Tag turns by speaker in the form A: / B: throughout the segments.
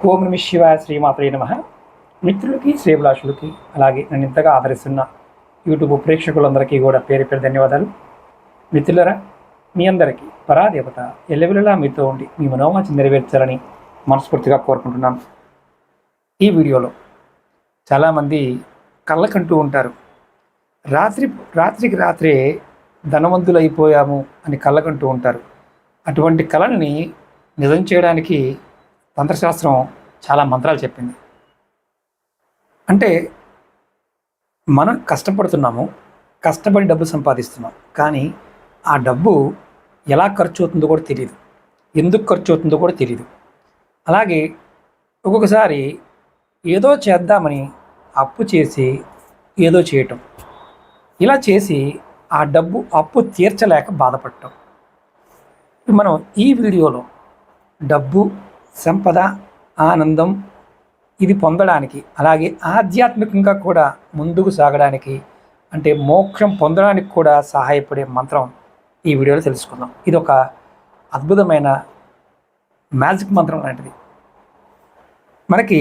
A: ఓం నమ శివాయ, శ్రీమాత్రే నమః. మిత్రులకి, శ్రేభిలాషులకి, అలాగే నన్ను ఇంతగా ఆదరిస్తున్న యూట్యూబ్ ప్రేక్షకులందరికీ కూడా పేరు పేరు ధన్యవాదాలు. మిత్రులరా, మీ అందరికీ పరాదేవత ఎల్లవెల్లలా మీతో ఉండి మీ మనోవాంఛ నెరవేర్చాలని మనస్ఫూర్తిగా కోరుకుంటున్నాను. ఈ వీడియోలో చాలామంది కళ్ళకంటూ ఉంటారు, రాత్రికి రాత్రే ధనవంతులు అయిపోయాము అని కళ్ళకంటూ ఉంటారు. అటువంటి కళల్ని నిజం చేయడానికి తంత్రశాస్త్రం చాలా మంత్రాలు చెప్పింది. అంటే మనం కష్టపడుతున్నాము, కష్టపడి డబ్బు సంపాదిస్తున్నాం, కానీ ఆ డబ్బు ఎలా ఖర్చు అవుతుందో కూడా తెలియదు, ఎందుకు ఖర్చు అవుతుందో కూడా తెలియదు. అలాగే ఒక్కొక్కసారి ఏదో చేద్దామని అప్పు చేసి ఏదో చేయటం, ఇలా చేసి ఆ డబ్బు అప్పు తీర్చలేక బాధపడటం. మనం ఈ వీడియోలో డబ్బు, సంపద, ఆనందం ఇది పొందడానికి, అలాగే ఆధ్యాత్మికంగా కూడా ముందుకు సాగడానికి, అంటే మోక్షం పొందడానికి కూడా సహాయపడే మంత్రం ఈ వీడియోలో తెలుసుకుందాం. ఇది ఒక అద్భుతమైన మ్యాజిక్ మంత్రం లాంటిది. మనకి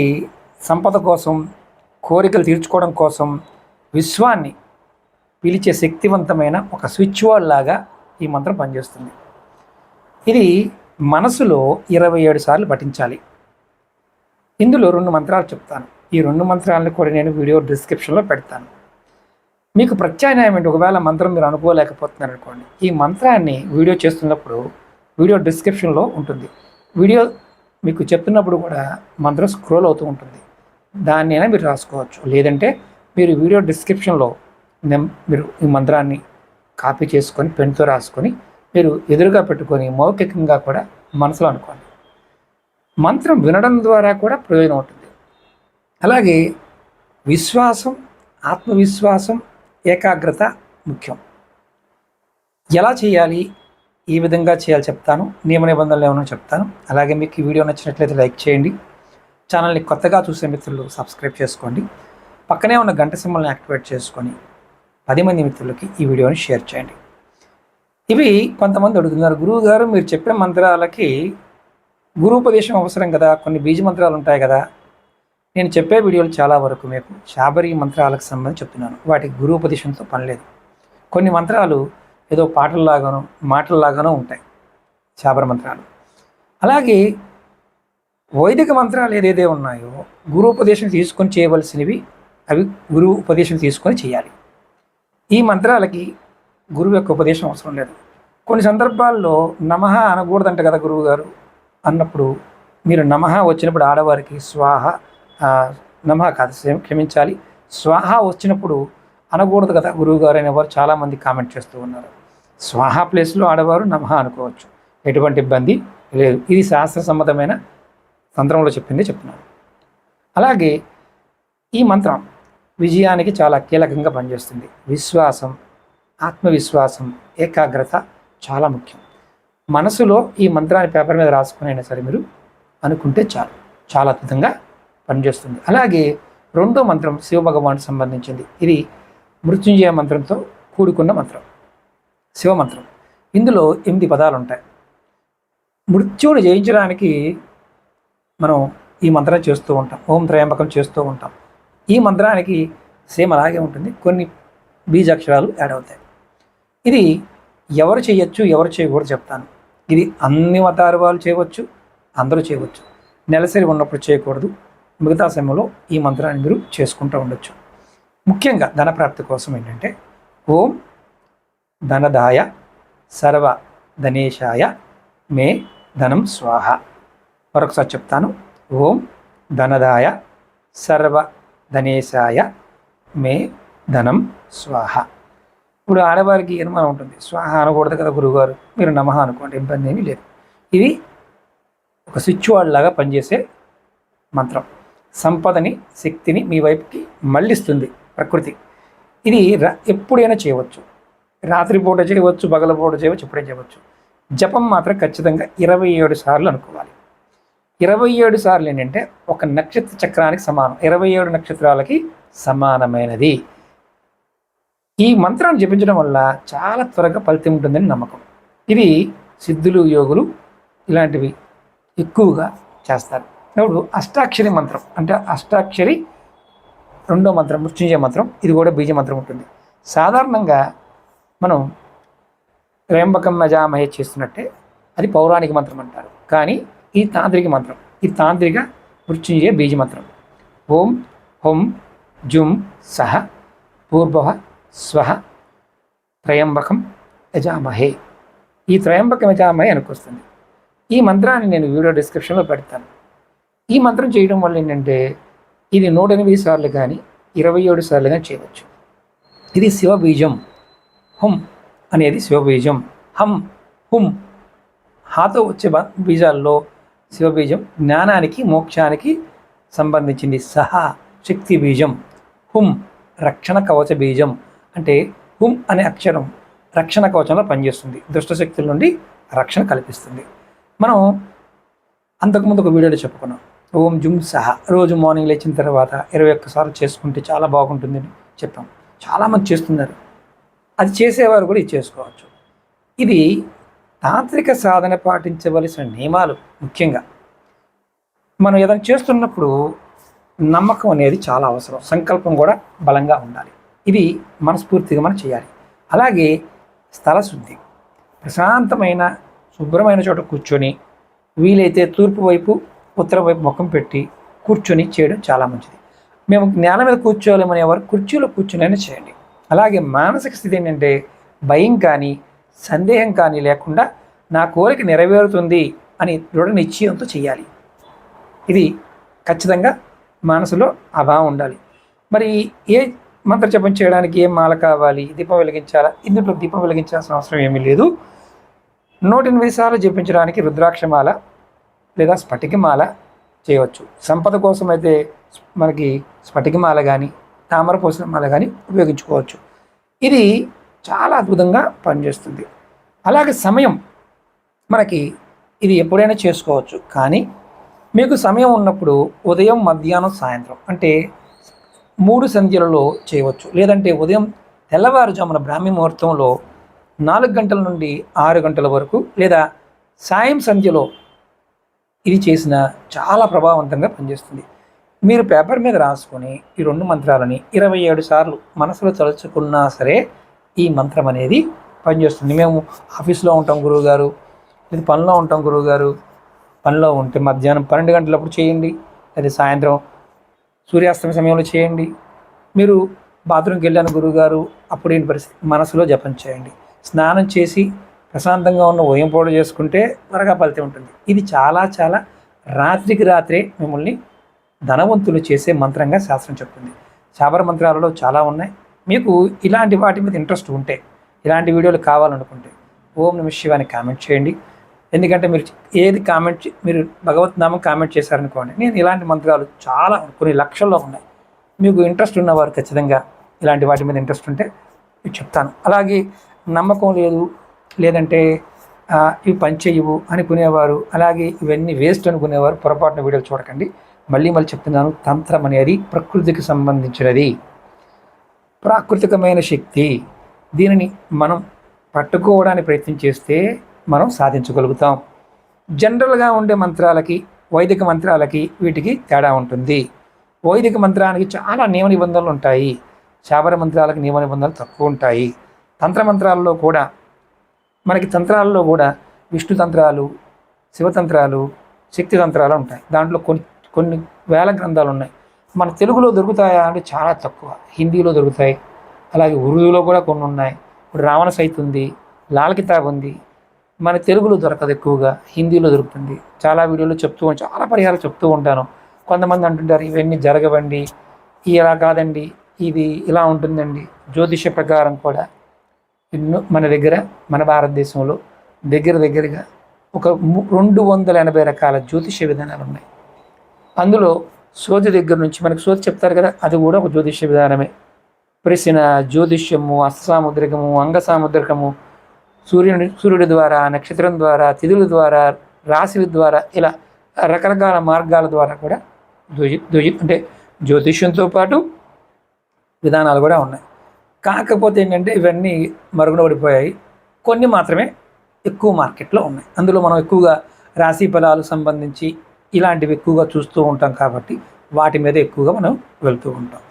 A: సంపద కోసం, కోరికలు తీర్చుకోవడం కోసం విశ్వాన్ని పిలిచే శక్తివంతమైన ఒక స్విచ్ బోర్డ్ లాగా ఈ మంత్రం పనిచేస్తుంది. ఇది మనసులో 27 సార్లు పఠించాలి. ఇందులో 2 మంత్రాలు చెప్తాను. ఈ 2 మంత్రాలను కూడా నేను వీడియో డిస్క్రిప్షన్లో పెడతాను. మీకు ప్రత్యామ్నాయం ఏంటి? ఒకవేళ మంత్రం మీరు అనుకోలేకపోతున్నారు అనుకోండి, ఈ మంత్రాన్ని వీడియో చేస్తున్నప్పుడు వీడియో డిస్క్రిప్షన్లో ఉంటుంది. వీడియో మీకు చెప్తున్నప్పుడు కూడా మంత్రం స్క్రోల్ అవుతూ ఉంటుంది, దాన్నైనా మీరు రాసుకోవచ్చు. లేదంటే మీరు వీడియో డిస్క్రిప్షన్లో మీరు ఈ మంత్రాన్ని కాపీ చేసుకొని పెన్తో రాసుకొని మీరు ఎదురుగా పెట్టుకొని మౌఖికంగా కూడా మనసులో అనుకోండి. మంత్రం వినడం ద్వారా కూడా ప్రయోజనం ఉంటుంది. అలాగే విశ్వాసం, ఆత్మవిశ్వాసం, ఏకాగ్రత ముఖ్యం. ఎలా చేయాలి, ఈ విధంగా చేయాలి చెప్తాను. నియమ నిబంధనలు ఏమైనా చెప్తాను. అలాగే మీకు ఈ వీడియో నచ్చినట్లయితే లైక్ చేయండి. ఛానల్ని కొత్తగా చూసే మిత్రులు సబ్స్క్రైబ్ చేసుకోండి. పక్కనే ఉన్న గంట సింబల్ని యాక్టివేట్ చేసుకొని 10 మంది మిత్రులకి ఈ వీడియోని షేర్ చేయండి. ఇవి కొంతమంది అడుగుతున్నారు, గురువు గారు మీరు చెప్పే మంత్రాలకి గురూపదేశం అవసరం కదా, కొన్ని బీజ మంత్రాలు ఉంటాయి కదా. నేను చెప్పే వీడియోలు చాలా వరకు మీకు శాబరీ మంత్రాలకు సంబంధించి చెప్తున్నాను. వాటికి గురూపదేశంతో పని లేదు. కొన్ని మంత్రాలు ఏదో పాటల్లాగానో మాటల్లాగానో ఉంటాయి శాబర మంత్రాలు. అలాగే వైదిక మంత్రాలు ఏదైతే ఉన్నాయో గురూపదేశం తీసుకొని చేయవలసినవి అవి గురువు ఉపదేశం తీసుకొని చేయాలి. ఈ మంత్రాలకి గురువు యొక్క ఉపదేశం అవసరం లేదు. కొన్ని సందర్భాల్లో నమః అనకూడదంట కదా గురువు గారు అన్నప్పుడు, మీరు నమః వచ్చినప్పుడు ఆడవారికి స్వాహ, నమః కాదు క్షమించాలి, స్వాహ వచ్చినప్పుడు అనకూడదు కదా గురువు గారు అనేవారు చాలామంది కామెంట్ చేస్తూ ఉన్నారు. స్వాహ ప్లేస్లో ఆడవారు నమః అనుకోవచ్చు, ఎటువంటి ఇబ్బంది లేదు. ఇది శాస్త్రసమ్మతమైన తంత్రంలో చెప్తున్నాను. అలాగే ఈ మంత్రం విజయానికి చాలా కీలకంగా పనిచేస్తుంది. విశ్వాసం, ఆత్మవిశ్వాసం, ఏకాగ్రత చాలా ముఖ్యం. మనసులో ఈ మంత్రాన్ని పేపర్ మీద రాసుకుని అయినా సరే మీరు అనుకుంటే చాలు, చాలా అద్భుతంగా పనిచేస్తుంది. అలాగే 2వ మంత్రం శివభగవానికి సంబంధించింది. ఇది మృత్యుంజయ మంత్రంతో కూడుకున్న మంత్రం, శివమంత్రం. ఇందులో 8 పదాలు ఉంటాయి. మృత్యువుని జయించడానికి మనం ఈ మంత్రం చేస్తూ ఉంటాం, ఓం త్రయంబకం చేస్తూ ఉంటాం. ఈ మంత్రానికి సేమ్ అలాగే ఉంటుంది, కొన్ని బీజాక్షరాలు యాడ్ అవుతాయి. ఇది ఎవరు చేయొచ్చు, ఎవరు చేయకూడదు చెప్తాను. ఇది అన్ని మతాల వాళ్ళు చేయవచ్చు, అందరూ చేయవచ్చు. నెలసరి ఉన్నప్పుడు చేయకూడదు, మిగతా సమయంలో ఈ మంత్రాన్ని మీరు చేసుకుంటూ ఉండొచ్చు. ముఖ్యంగా ధనప్రాప్తి కోసం ఏంటంటే, ఓం ధనదాయ సర్వ ధనేశాయ మే ధనం స్వాహ. మరొకసారి చెప్తాను, ఓం ధనదాయ సర్వ ధనేశాయ మే ధనం స్వాహ. ఇప్పుడు ఆడవారికి అనుమానం ఉంటుంది, స్వాహ అనకూడదు కదా గురువుగారు, మీరు నమః అనుకోండి, ఇబ్బంది ఏమీ లేదు. ఇది ఒక స్విచ్ బోర్డ్ లాగా పనిచేసే మంత్రం. సంపదని, శక్తిని మీ వైపుకి మళ్ళిస్తుంది ప్రకృతి. ఇది ఎప్పుడైనా చేయవచ్చు, రాత్రిపూట చేయవచ్చు, పగలపూట చేయవచ్చు, ఎప్పుడైనా చేయవచ్చు. జపం మాత్రం ఖచ్చితంగా 27 సార్లు అనుకోవాలి. 27 సార్లు ఏంటంటే ఒక నక్షత్ర చక్రానికి సమానం, 27 నక్షత్రాలకి సమానమైనది. ఈ మంత్రాన్ని జపించడం వల్ల చాలా త్వరగా ఫలితం ఉంటుందని నమ్మకం. ఇది సిద్ధులు, యోగులు ఇలాంటివి ఎక్కువగా చేస్తారు. ఇప్పుడు అష్టాక్షరి మంత్రం అంటే అష్టాక్షరి రెండో మంత్రం మృత్యుంజయ మంత్రం, ఇది కూడా బీజ మంత్రం ఉంటుంది. సాధారణంగా మనం త్రయంబకం యజామహే చేస్తున్నట్టే అది పౌరాణిక మంత్రం అంటారు, కానీ ఈ తాంత్రిక మంత్రం, ఈ తాంత్రిక మృత్యుంజయ బీజ మంత్రం. ఓం హుం జుం సహ పూర్భవ స్వహ త్రయంబకం యజామహే. ఈ త్రయంబకం యజామహే అనుకొస్తుంది. ఈ మంత్రాన్ని నేను వీడియో డిస్క్రిప్షన్లో పెడతాను. ఈ మంత్రం చేయడం వల్ల ఏంటంటే ఇది 108 సార్లు కానీ 27 సార్లు కానీ చేయవచ్చు. ఇది శివబీజం. హుం అనేది శివబీజం. హం హుం హాతో వచ్చే బీజాల్లో శివబీజం జ్ఞానానికి మోక్షానికి సంబంధించింది. సహా శక్తి బీజం. హుం రక్షణ కవచ బీజం. అంటే హుం అనే అక్షరం రక్షణ కవచంలో పనిచేస్తుంది, దుష్టశక్తుల నుండి రక్షణ కల్పిస్తుంది. మనం అంతకుముందు ఒక వీడియోలో చెప్పుకున్నాం. ఓం జుమ్ సహా రోజు మార్నింగ్ లేచిన తర్వాత 21 సార్లు చేసుకుంటే చాలా బాగుంటుందని చెప్పాం. చాలామంది చేస్తున్నారు. అది చేసేవారు కూడా ఇది చేసుకోవచ్చు. ఇది తాంత్రిక సాధన పాటించవలసిన నియమాలు. ముఖ్యంగా మనం ఏదైనా చేస్తున్నప్పుడు నమ్మకం అనేది చాలా అవసరం, సంకల్పం కూడా బలంగా ఉండాలి. ఇది మనస్ఫూర్తిగా మనం చేయాలి. అలాగే స్థల శుద్ధి, ప్రశాంతమైన శుభ్రమైన చోట కూర్చొని, వీలైతే తూర్పు వైపు ఉత్తరం వైపు ముఖం పెట్టి కూర్చొని చేయడం చాలా మంచిది. మేము నేల మీద కూర్చోలేమనేవారు కుర్చీలో కూర్చొని చేయండి. అలాగే మానసిక స్థితి ఏంటంటే భయం కానీ సందేహం కానీ లేకుండా నా కోరిక నెరవేరుతుంది అని దృఢ నిశ్చయంతో చేయాలి. ఇది ఖచ్చితంగా మనసులో అభావం ఉండాలి. మరి ఏ మంత్ర జపం చేయడానికి ఏం మాల కావాలి, దీపం వెలిగించాలా? ఇందులో దీపం వెలిగించాల్సిన అవసరం ఏమీ లేదు. 108 సార్లు జపించడానికి రుద్రాక్షమాల లేదా స్ఫటికమాల చేయవచ్చు. సంపద కోసం అయితే మనకి స్ఫటికమాల కానీ తామరపోసిన మాల కానీ ఉపయోగించుకోవచ్చు. ఇది చాలా అద్భుతంగా పనిచేస్తుంది. అలాగే సమయం మనకి ఇది ఎప్పుడైనా చేసుకోవచ్చు, కానీ మీకు సమయం ఉన్నప్పుడు ఉదయం, మధ్యాహ్నం, సాయంత్రం అంటే 3 సంధ్యలలో చేయవచ్చు. లేదంటే ఉదయం తెల్లవారుజామున బ్రాహ్మీ ముహూర్తంలో 4 గంటల నుండి 6 గంటల వరకు, లేదా సాయం సంధ్యలో ఇది చేసిన చాలా ప్రభావవంతంగా పనిచేస్తుంది. మీరు పేపర్ మీద రాసుకొని ఈ 2 మంత్రాలని 27 సార్లు మనసులో తలుచుకున్నా సరే ఈ మంత్రం అనేది పనిచేస్తుంది. మేము ఆఫీస్లో ఉంటాం గురువుగారు, లేదా పనిలో ఉంటాం గురువుగారు, పనిలో ఉంటే మధ్యాహ్నం 12 గంటలప్పుడు చేయండి, లేదా సాయంత్రం సూర్యాస్తమ సమయంలో చేయండి. మీరు బాత్రూమ్కి వెళ్ళాను గురువుగారు, అప్పుడు ఏంటి పరిస్థితి? మనసులో జపం చేయండి. స్నానం చేసి ప్రశాంతంగా ఉన్న ఉదయం పూట చేసుకుంటే త్వరగా ఫలితం ఉంటుంది. ఇది చాలా చాలా రాత్రికి రాత్రే మిమ్మల్ని ధనవంతులు చేసే మంత్రంగా శాస్త్రం చెప్తుంది. శాబర మంత్రాలలో చాలా ఉన్నాయి. మీకు ఇలాంటి వాటి మీద ఇంట్రెస్ట్ ఉంటే, ఇలాంటి వీడియోలు కావాలనుకుంటే ఓం నమః శివాయ అని కామెంట్ చేయండి. ఎందుకంటే మీరు ఏది మీరు భగవత్ నామం కామెంట్ చేశారనుకోండి, నేను ఇలాంటి మంత్రాలు చాలా కొన్ని లక్షల్లో ఉన్నాయి. మీకు ఇంట్రెస్ట్ ఉన్నవారు ఖచ్చితంగా ఇలాంటి వాటి మీద ఇంట్రెస్ట్ ఉంటే చెప్తాను. అలాగే నమ్మకం లేదు, లేదంటే ఇవి పనిచేయవు అనుకునేవారు, అలాగే ఇవన్నీ వేస్ట్ అనుకునేవారు పొరపాటున వీడియోలు చూడకండి. మళ్ళీ చెప్తున్నాను, తంత్రం అనేది ప్రకృతికి సంబంధించినది, ప్రాకృతికమైన శక్తి. దీనిని మనం పట్టుకోవడానికి ప్రయత్నం చేస్తే మనం సాధించగలుగుతాం. జనరల్గా ఉండే మంత్రాలకి వైదిక మంత్రాలకి వీటికి తేడా ఉంటుంది. వైదిక మంత్రానికి చాలా నియమ నిబంధనలు ఉంటాయి, శాబర మంత్రాలకు నియమ నిబంధనలు తక్కువ ఉంటాయి. తంత్ర మంత్రాల్లో కూడా తంత్రాల్లో కూడా విష్ణు తంత్రాలు, శివతంత్రాలు, శక్తి తంత్రాలు ఉంటాయి. దాంట్లో కొన్ని వేల గ్రంథాలు ఉన్నాయి. మన తెలుగులో దొరుకుతాయా అంటే చాలా తక్కువ. హిందీలో దొరుకుతాయి, అలాగే ఉర్దూలో కూడా కొన్ని ఉన్నాయి. ఇప్పుడు రావణ సైత్ ఉంది, లాల్ కితాబ్ ఉంది. మన తెలుగులో దొరకదు, ఎక్కువగా హిందీలో దొరుకుతుంది. చాలా వీడియోలో చాలా పరిహారాలు చెప్తూ ఉంటాను. కొంతమంది అంటుంటారు ఇవన్నీ జరగవండి, ఇలా కాదండి, ఇది ఇలా ఉంటుందండి. జ్యోతిష ప్రకారం కూడా ఎన్నో మన భారతదేశంలో దగ్గరగా ఒక 280 రకాల జ్యోతిష విధానాలు ఉన్నాయి. అందులో సోది దగ్గర నుంచి మనకు సోది చెప్తారు కదా, అది కూడా ఒక జ్యోతిష విధానమే. ప్రశ్న జ్యోతిష్యము, అస్తసాముద్రికము, అంగసాముద్రికము, సూర్యుడి ద్వారా, నక్షత్రం ద్వారా, తిథుల ద్వారా, రాశి ద్వారా, ఇలా రకరకాల మార్గాల ద్వారా కూడా అంటే జ్యోతిష్యంతో పాటు విధానాలు కూడా ఉన్నాయి. కాకపోతే ఏంటంటే ఇవన్నీ మరుగున పడిపోయాయి. కొన్ని మాత్రమే ఎక్కువ మార్కెట్లో ఉన్నాయి. అందులో మనం ఎక్కువగా రాశి ఫలాలు సంబంధించి ఇలాంటివి ఎక్కువగా చూస్తూ ఉంటాం కాబట్టి వాటి మీద ఎక్కువగా మనం వెళ్తూ ఉంటాం.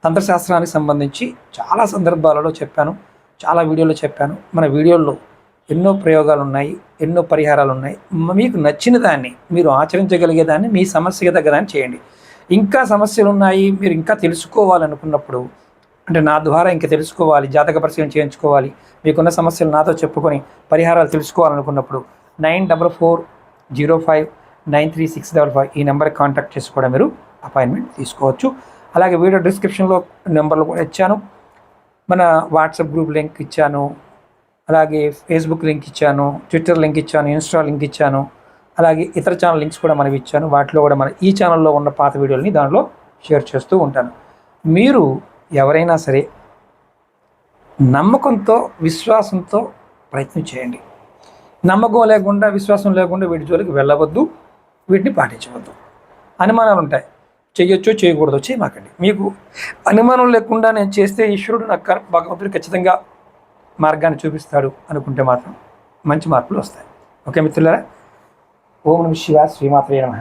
A: తంత్రశాస్త్రానికి సంబంధించి చాలా సందర్భాలలో చెప్పాను, చాలా వీడియోలో చెప్పాను. మన వీడియోల్లో ఎన్నో ప్రయోగాలు ఉన్నాయి, ఎన్నో పరిహారాలు ఉన్నాయి. మీకు నచ్చిన దాన్ని మీరు ఆచరించగలిగేదాన్ని మీ సమస్యకి తగ్గదాన్ని చేయండి. ఇంకా సమస్యలు ఉన్నాయి, మీరు ఇంకా తెలుసుకోవాలనుకున్నప్పుడు, అంటే నా ద్వారా ఇంకా తెలుసుకోవాలి, జాతక పరిశీలన చేయించుకోవాలి, మీకున్న సమస్యలు నాతో చెప్పుకొని పరిహారాలు తెలుసుకోవాలనుకున్నప్పుడు 9440593655 ఈ నెంబర్కి కాంటాక్ట్ చేసి కూడా మీరు అపాయింట్మెంట్ తీసుకోవచ్చు. అలాగే వీడియో డిస్క్రిప్షన్లో నెంబర్లు కూడా ఇచ్చాను, మన వాట్సాప్ గ్రూప్ లింక్ ఇచ్చాను, అలాగే ఫేస్బుక్ లింక్ ఇచ్చాను, ట్విట్టర్ లింక్ ఇచ్చాను, ఇన్స్టా లింక్ ఇచ్చాను, అలాగే ఇతర ఛానల్ లింక్స్ కూడా మనవి ఇచ్చాను. వాటిలో కూడా మన ఈ ఛానల్లో ఉన్న పాత వీడియోలని దానిలో షేర్ చేస్తూ ఉంటాను. మీరు ఎవరైనా సరే నమ్మకంతో విశ్వాసంతో ప్రయత్నం చేయండి. నమ్మకం లేకుండా విశ్వాసం లేకుండా వీటి జోలికి వెళ్ళవద్దు, వీటిని పాటించవద్దు. అనుమానాలు ఉంటాయి, చేయొచ్చో చేయకూడదో చేయమాకండి. మీకు అనుమానం లేకుండా నేను చేస్తే ఈశ్వరుడు నాకు భగవంతుడు ఖచ్చితంగా మార్గాన్ని చూపిస్తాడు అనుకుంటే మాత్రం మంచి మార్పులు వస్తాయి. ఓకే మిత్రులారా, ఓం నమః శివాయ, శ్రీమాత్రే నమః.